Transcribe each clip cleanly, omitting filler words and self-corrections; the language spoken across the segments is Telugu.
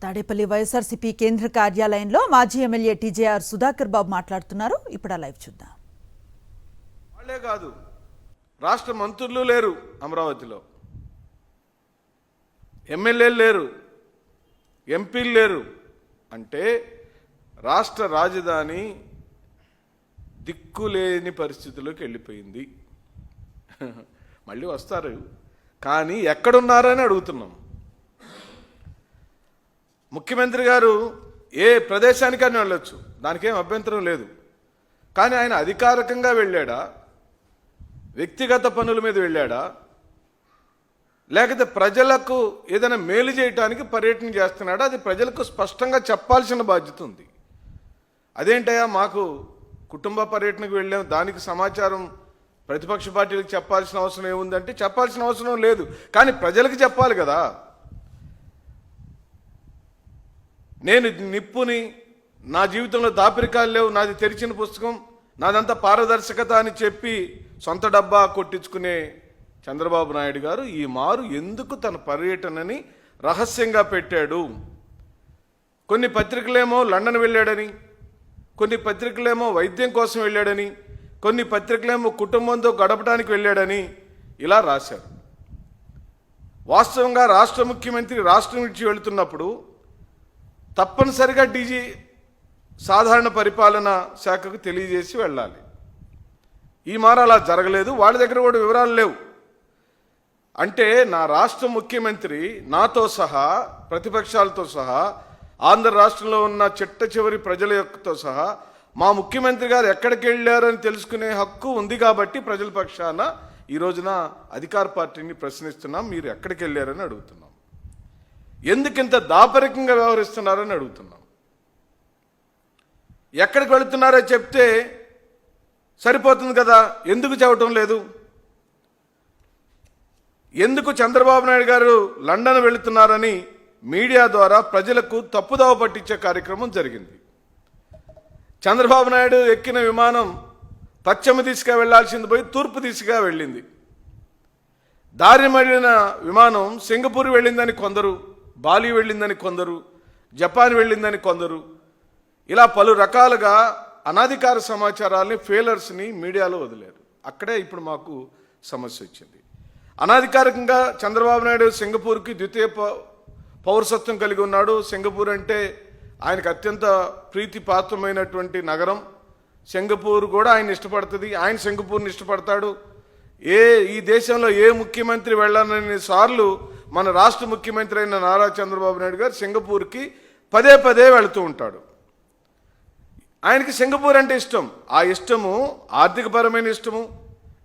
తాడేపల్లి వైఎస్ఆర్సీపీ కేంద్ర కార్యాలయంలో మాజీ ఎమ్మెల్యే టీజేఆర్ సుధాకర్ బాబు మాట్లాడుతున్నారు. ఇప్పుడు ఆ లైవ్ చూద్దాం. వాళ్ళే కాదు, రాష్ట్ర మంత్రులు లేరు, అమరావతిలో ఎమ్మెల్యేలు లేరు, ఎంపీలు లేరు. అంటే రాష్ట్ర రాజధాని దిక్కులేని పరిస్థితిలోకి వెళ్ళిపోయింది. మళ్ళీ వస్తారు, కానీ ఎక్కడున్నారని అడుగుతున్నాం. ముఖ్యమంత్రి గారు ఏ ప్రదేశానికైనా వెళ్ళొచ్చు, దానికేం అభ్యంతరం లేదు. కానీ ఆయన అధికారికంగా వెళ్ళాడా, వ్యక్తిగత పనుల మీద వెళ్ళాడా, లేకపోతే ప్రజలకు ఏదైనా మేలు చేయడానికి పర్యటన చేస్తున్నాడా? అది ప్రజలకు స్పష్టంగా చెప్పాల్సిన బాధ్యత ఉంది. అదేంటయ్యా మాకు కుటుంబ పర్యటనకు వెళ్ళాం, దానికి సమాచారం ప్రతిపక్ష పార్టీలకు చెప్పాల్సిన అవసరం ఏముందంటే చెప్పాల్సిన అవసరం లేదు, కానీ ప్రజలకు చెప్పాలి కదా. నేను నిప్పుని, నా జీవితంలో దాపరికాలు లేవు, నాది తెరిచిన పుస్తకం, నాదంతా పారదర్శకత అని చెప్పి సొంత డబ్బా కొట్టించుకునే చంద్రబాబు నాయుడు గారు ఈ మారు ఎందుకు తన పర్యటనని రహస్యంగా పెట్టాడు? కొన్ని పత్రికలేమో లండన్ వెళ్ళాడని, కొన్ని పత్రికలేమో వైద్యం కోసం వెళ్ళాడని, కొన్ని పత్రికలేమో కుటుంబంతో గడపడానికి వెళ్ళాడని ఇలా రాశారు. వాస్తవంగా రాష్ట్ర ముఖ్యమంత్రి రాష్ట్రం నుంచి వెళుతున్నప్పుడు తప్పనిసరిగా డీజీ సాధారణ పరిపాలన శాఖకు తెలియజేసి వెళ్ళాలి. ఈ మారు అలా జరగలేదు, వాళ్ళ దగ్గర కూడా వివరాలు లేవు. అంటే నా రాష్ట్ర ముఖ్యమంత్రి నాతో సహా, ప్రతిపక్షాలతో సహా, ఆంధ్ర రాష్ట్రంలో ఉన్న చిట్ట చివరి ప్రజల యొక్కతో సహా మా ముఖ్యమంత్రి గారు ఎక్కడికి వెళ్ళారని తెలుసుకునే హక్కు ఉంది. కాబట్టి ప్రజల పక్షాన ఈ రోజున అధికార పార్టీని ప్రశ్నిస్తున్నాం, మీరు ఎక్కడికి వెళ్ళారని అడుగుతున్నాం. ఎందుకింత దాపరికంగా వ్యవహరిస్తున్నారని అడుగుతున్నాం. ఎక్కడికి వెళుతున్నారో చెప్తే సరిపోతుంది కదా, ఎందుకు చెప్పటం లేదు? ఎందుకు చంద్రబాబు నాయుడు గారు లండన్ వెళుతున్నారని మీడియా ద్వారా ప్రజలకు తప్పుదోవ పట్టించే కార్యక్రమం జరిగింది. చంద్రబాబు నాయుడు ఎక్కిన విమానం పశ్చిమ దిశగా వెళ్లాల్సింది పోయి తూర్పు దిశగా వెళ్ళింది. దారి మళ్ళిన విమానం సింగపూర్ వెళ్ళిందని కొందరు, బాలి వెళ్ళిందని కొందరు, జపాన్ వెళ్ళిందని కొందరు, ఇలా పలు రకాలుగా అనధికార సమాచారాల్ని, ఫెయిలర్స్ని మీడియాలో వదిలేరు. అక్కడే ఇప్పుడు మాకు సమస్య వచ్చింది. అనధికారికంగా చంద్రబాబు నాయుడు సింగపూర్కి ద్వితీయ పౌరసత్వం కలిగి ఉన్నాడు. సింగపూర్ అంటే ఆయనకు అత్యంత ప్రీతిపాత్రమైనటువంటి నగరం. సింగపూర్ కూడా ఆయన ఇష్టపడుతుంది, ఆయన సింగపూర్ని ఇష్టపడతాడు. ఈ దేశంలో ఏ ముఖ్యమంత్రి వెళ్ళాలని సార్లు మన రాష్ట్ర ముఖ్యమంత్రి అయిన నారా చంద్రబాబు నాయుడు గారు సింగపూర్కి పదే పదే వెళుతూ ఉంటాడు. ఆయనకి సింగపూర్ అంటే ఇష్టం. ఆ ఇష్టము ఆర్థికపరమైన ఇష్టము,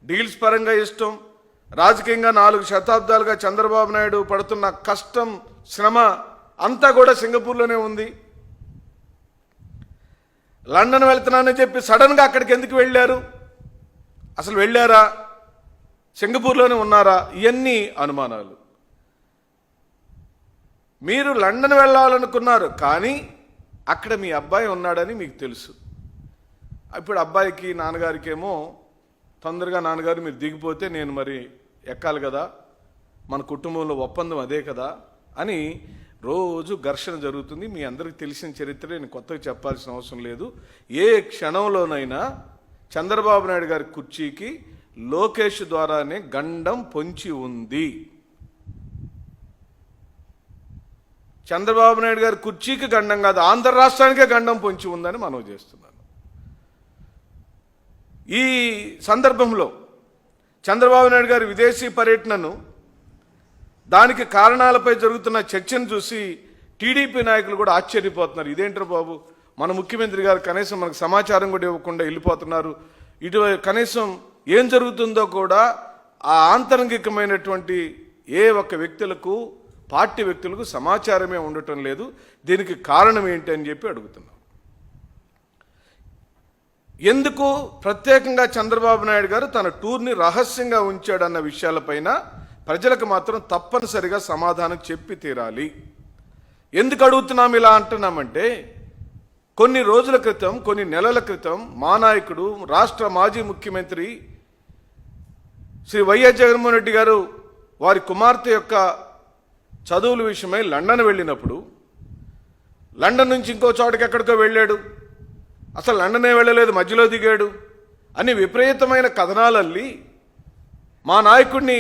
డీల్స్ పరంగా ఇష్టం, రాజకీయంగా 4 శతాబ్దాలుగా చంద్రబాబు నాయుడు పడుతున్న కష్టం, శ్రమ అంతా కూడా సింగపూర్లోనే ఉంది. లండన్ వెళ్తున్నానని చెప్పి సడన్గా అక్కడికి ఎందుకు వెళ్ళారు? అసలు వెళ్ళారా? సింగపూర్లోనే ఉన్నారా? ఇవన్నీ అనుమానాలు. మీరు లండన్ వెళ్ళాలనుకున్నారు, కానీ అక్కడ మీ అబ్బాయి ఉన్నాడని మీకు తెలుసు. ఇప్పుడు అబ్బాయికి, నాన్నగారికేమో తొందరగా నాన్నగారు మీరు దిగిపోతే నేను మరి ఎక్కాలి కదా, మన కుటుంబంలో ఒప్పందం అదే కదా అని రోజు ఘర్షణ జరుగుతుంది. మీ అందరికీ తెలిసిన చరిత్ర, నేను కొత్తగా చెప్పాల్సిన అవసరం లేదు. ఏ క్షణంలోనైనా చంద్రబాబు నాయుడు గారి కుర్చీకి లోకేష్ ద్వారానే గండం పొంచి ఉంది. చంద్రబాబు నాయుడు గారి కుర్చీకి గండం కాదు, ఆంధ్ర రాష్ట్రానికే గండం పొంచి ఉందని మనవి చేస్తున్నాను. ఈ సందర్భంలో చంద్రబాబు నాయుడు గారి విదేశీ పర్యటనను, దానికి కారణాలపై జరుగుతున్న చర్చను చూసి టీడీపీ నాయకులు కూడా ఆశ్చర్యపోతున్నారు. ఇదేంటారు బాబు, మన ముఖ్యమంత్రి గారు కనీసం మనకు సమాచారం కూడా ఇవ్వకుండా వెళ్ళిపోతున్నారు, ఇటు కనీసం ఏం జరుగుతుందో కూడా ఆ ఆంతరంగికమైనటువంటి ఏ ఒక్క వ్యక్తులకు, పార్టీ వ్యక్తులకు సమాచారమే ఉండటం లేదు. దీనికి కారణం ఏంటి అని చెప్పి అడుగుతున్నాం. ఎందుకు ప్రత్యేకంగా చంద్రబాబు నాయుడు గారు తన టూర్ని రహస్యంగా ఉంచాడన్న విషయాలపైన ప్రజలకు మాత్రం తప్పనిసరిగా సమాధానం చెప్పి తీరాలి. ఎందుకు అడుగుతున్నాం ఇలా అంటున్నామంటే, కొన్ని రోజుల క్రితం, కొన్ని నెలల క్రితం మా నాయకుడు, రాష్ట్ర మాజీ ముఖ్యమంత్రి శ్రీ వైఎస్ జగన్మోహన్ రెడ్డి గారు వారి కుమార్తె యొక్క చదువుల విషయమై లండన్ వెళ్ళినప్పుడు లండన్ నుంచి ఇంకో చోటకి ఎక్కడికో వెళ్ళాడు, అసలు లండనే వెళ్ళలేదు, మధ్యలో దిగాడు అని విపరీతమైన కథనాలల్లి మా నాయకుడిని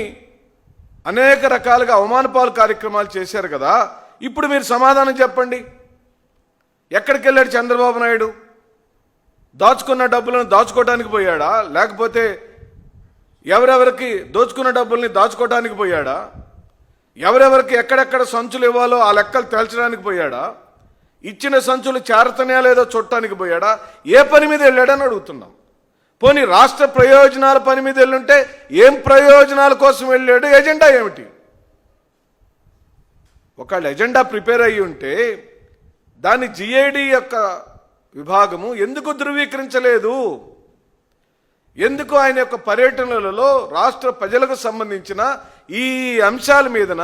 అనేక రకాలుగా అవమానపాలు కార్యక్రమాలు చేశారు కదా. ఇప్పుడు మీరు సమాధానం చెప్పండి. ఎక్కడికి వెళ్ళాడు చంద్రబాబు నాయుడు? దాచుకున్న డబ్బులను దాచుకోవడానికి పోయాడా, లేకపోతే ఎవరెవరికి దోచుకున్న డబ్బుల్ని దాచుకోవడానికి పోయాడా, ఎవరెవరికి ఎక్కడెక్కడ సంచులు ఇవ్వాలో ఆ లెక్కలు తేల్చడానికి పోయాడా, ఇచ్చిన సంచులు చేరతనే లేదో చూడటానికి పోయాడా, ఏ పని మీద వెళ్ళాడని అడుగుతున్నాం. పోనీ రాష్ట్ర ప్రయోజనాల పని మీద వెళ్ళుంటే ఏం ప్రయోజనాల కోసం వెళ్ళాడు, ఎజెండా ఏమిటి? ఒకళ్ళ ఎజెండా ప్రిపేర్ అయ్యి ఉంటే దాన్ని జిఐడి యొక్క విభాగము ఎందుకు ధృవీకరించలేదు? ఎందుకు ఆయన యొక్క పర్యటనలలో రాష్ట్ర ప్రజలకు సంబంధించిన ఈ అంశాల మీదన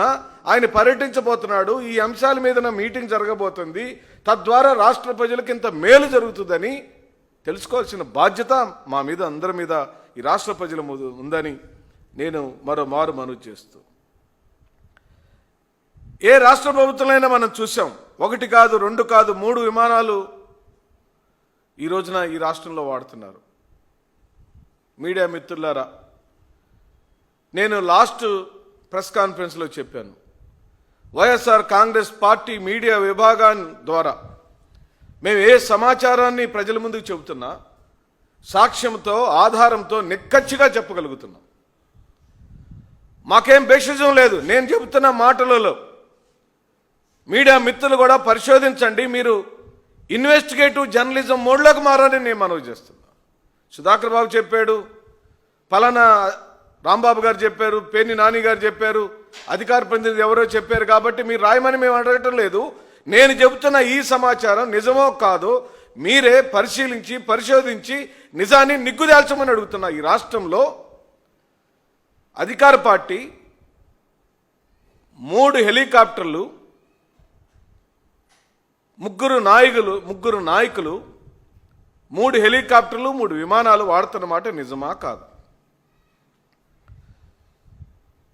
ఆయన పర్యటించబోతున్నాడు, ఈ అంశాల మీదన మీటింగ్ జరగబోతుంది, తద్వారా రాష్ట్ర ప్రజలకు ఇంత మేలు జరుగుతుందని తెలుసుకోవాల్సిన బాధ్యత మా మీద, అందరి మీద, ఈ రాష్ట్ర ప్రజల మీద ఉందని నేను మరోమారు మనవి చేస్తూ, ఏ రాష్ట్ర ప్రభుత్వంలో మనం చూసాం, 1 కాదు 2 కాదు 3 విమానాలు ఈ రోజున ఈ రాష్ట్రంలో వాడుతున్నారు. మీడియా మిత్రులారా, నేను లాస్ట్ ప్రెస్ కాన్ఫరెన్స్లో చెప్పాను, వైఎస్ఆర్ కాంగ్రెస్ పార్టీ మీడియా విభాగం ద్వారా మేము ఏ సమాచారాన్ని ప్రజల ముందుకు చెబుతున్నా సాక్ష్యంతో, ఆధారంతో నిక్కచ్చిగా చెప్పగలుగుతున్నాం. మాకేం భేషజం లేదు. నేను చెబుతున్న మాటలలో మీడియా మిత్రులు కూడా పరిశోధించండి, మీరు ఇన్వెస్టిగేటివ్ జర్నలిజం మోడ్లోకి మారని నేను మనవి చేస్తున్నా. సుధాకర్ బాబు చెప్పాడు, పలానా రాంబాబు గారు చెప్పారు, పేర్ని నాని గారు చెప్పారు, అధికార ప్రతినిధి ఎవరో చెప్పారు కాబట్టి మీరు రాయమని మేము అడగటం లేదు. నేను చెబుతున్న ఈ సమాచారం నిజమో కాదో మీరే పరిశీలించి పరిశోధించి నిజాన్ని నిగ్గుదేల్చమని అడుగుతున్నా. ఈ రాష్ట్రంలో అధికార పార్టీ 3 హెలికాప్టర్లు, 3 నాయకులు 3 హెలికాప్టర్లు 3 విమానాలు వాడుతున్నమాట నిజమా కాదు?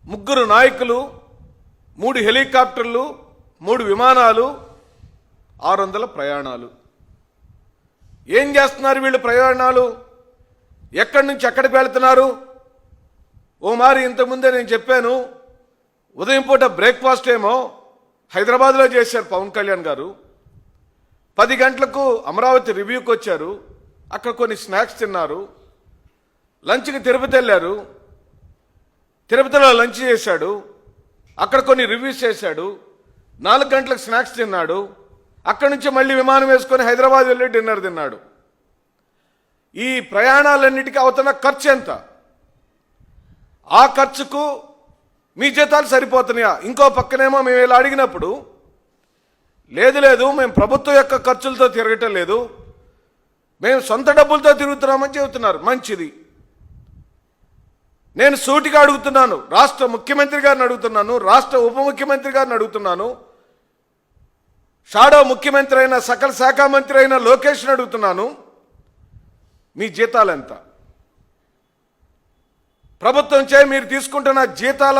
3 నాయకులు, 3 హెలికాప్టర్లు, 3 విమానాలు, 600 ప్రయాణాలు. ఏం చేస్తున్నారు వీళ్ళు? ప్రయాణాలు ఎక్కడి నుంచి ఎక్కడికి వెళ్తున్నారు? ఓ మారి ఇంతకుముందే నేను చెప్పాను, ఉదయం పూట బ్రేక్ఫాస్ట్ ఏమో హైదరాబాద్లో చేశారు పవన్ కళ్యాణ్ గారు, 10 గంటలకు అమరావతి రివ్యూకి వచ్చారు, అక్కడ కొన్ని స్నాక్స్ తిన్నారు, లంచ్కి తిరుపతి వెళ్ళారు, తిరుపతిలో లంచ్ చేశాడు, అక్కడ కొన్ని రివ్యూస్ చేశాడు, 4 గంటలకు స్నాక్స్ తిన్నాడు, అక్కడి నుంచి మళ్ళీ విమానం వేసుకొని హైదరాబాద్ వెళ్ళి డిన్నర్ తిన్నాడు. ఈ ప్రయాణాలన్నిటికీ అవుతున్న ఖర్చు ఎంత? ఆ ఖర్చుకు మీ జీతాలు సరిపోతున్నాయా? ఇంకో పక్కనేమో మేము ఇలా అడిగినప్పుడు లేదు మేము ప్రభుత్వం యొక్క ఖర్చులతో తిరగటం లేదు, మేము సొంత డబ్బులతో తిరుగుతున్నామని చెబుతున్నారు. మంచిది. నేను సూటిగా అడుగుతున్నాను, రాష్ట్ర ముఖ్యమంత్రి గారిని అడుగుతున్నాను, రాష్ట్ర ఉప ముఖ్యమంత్రి గారిని అడుగుతున్నాను, షాడో ముఖ్యమంత్రి అయిన సకల శాఖ మంత్రి అయిన లోకేష్ని అడుగుతున్నాను, మీ జీతాలు ఎంత? ప్రభుత్వం చే మీరు తీసుకుంటున్న జీతాల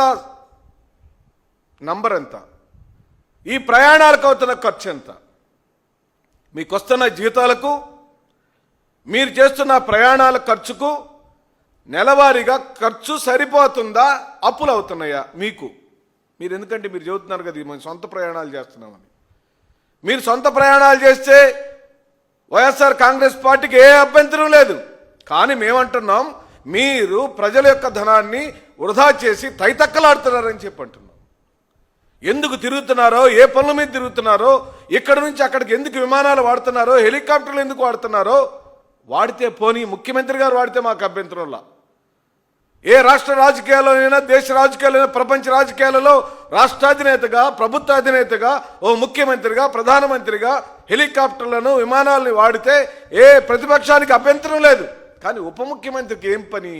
నంబర్ ఎంత? ఈ ప్రయాణాలకు అవుతున్న ఖర్చు ఎంత? మీకు వస్తున్న జీతాలకు, మీరు చేస్తున్న ప్రయాణాల ఖర్చుకు నెలవారీగా ఖర్చు సరిపోతుందా, అప్పులు అవుతున్నాయా మీకు? మీరు ఎందుకంటే మీరు చెబుతున్నారు కదా మేము సొంత ప్రయాణాలు చేస్తున్నామని. మీరు సొంత ప్రయాణాలు చేస్తే వైఎస్ఆర్ కాంగ్రెస్ పార్టీకి ఏ అభ్యంతరం లేదు. కానీ మేమంటున్నాం, మీరు ప్రజల యొక్క ధనాన్ని వృధా చేసి తైతక్కలాడుతున్నారని చెప్పి అంటున్నాం. ఎందుకు తిరుగుతున్నారో, ఏ పనుల మీద తిరుగుతున్నారో, ఇక్కడ నుంచి అక్కడికి ఎందుకు విమానాలు వాడుతున్నారో, హెలికాప్టర్లు ఎందుకు వాడుతున్నారో వాడితే పోనీ, ముఖ్యమంత్రి గారు వాడితే మాకు అభ్యంతరంలా. ఏ రాష్ట్ర రాజకీయాల్లోనైనా, దేశ రాజకీయాలైనా, ప్రపంచ రాజకీయాలలో రాష్ట్రాధినేతగా, ప్రభుత్వ అధినేతగా, ఓ ముఖ్యమంత్రిగా, ప్రధానమంత్రిగా హెలికాప్టర్లను, విమానాలను వాడితే ఏ ప్రతిపక్షానికి అభ్యంతరం లేదు. కానీ ఉప ముఖ్యమంత్రికి ఏం పని?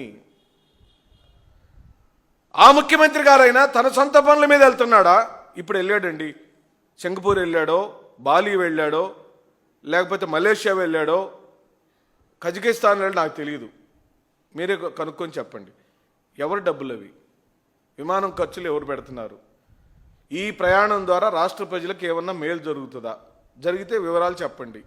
ఆ ముఖ్యమంత్రి గారైనా తన సొంత పనుల మీద వెళ్తున్నాడా? ఇప్పుడు వెళ్ళాడండి, సింగపూర్ వెళ్ళాడో, బాలి వెళ్ళాడో, లేకపోతే మలేషియా వెళ్ళాడో, కజకిస్తాన్ వెళ్ళాడో నాకు తెలియదు. మీరే కనుక్కొని చెప్పండి. ఎవరి డబ్బులు అవి? విమానం ఖర్చులు ఎవరు పెడుతున్నారు? ఈ ప్రయాణం ద్వారా రాష్ట్ర ప్రజలకు ఏమన్నా మేలు జరుగుతుందా? జరిగితే వివరాలు చెప్పండి.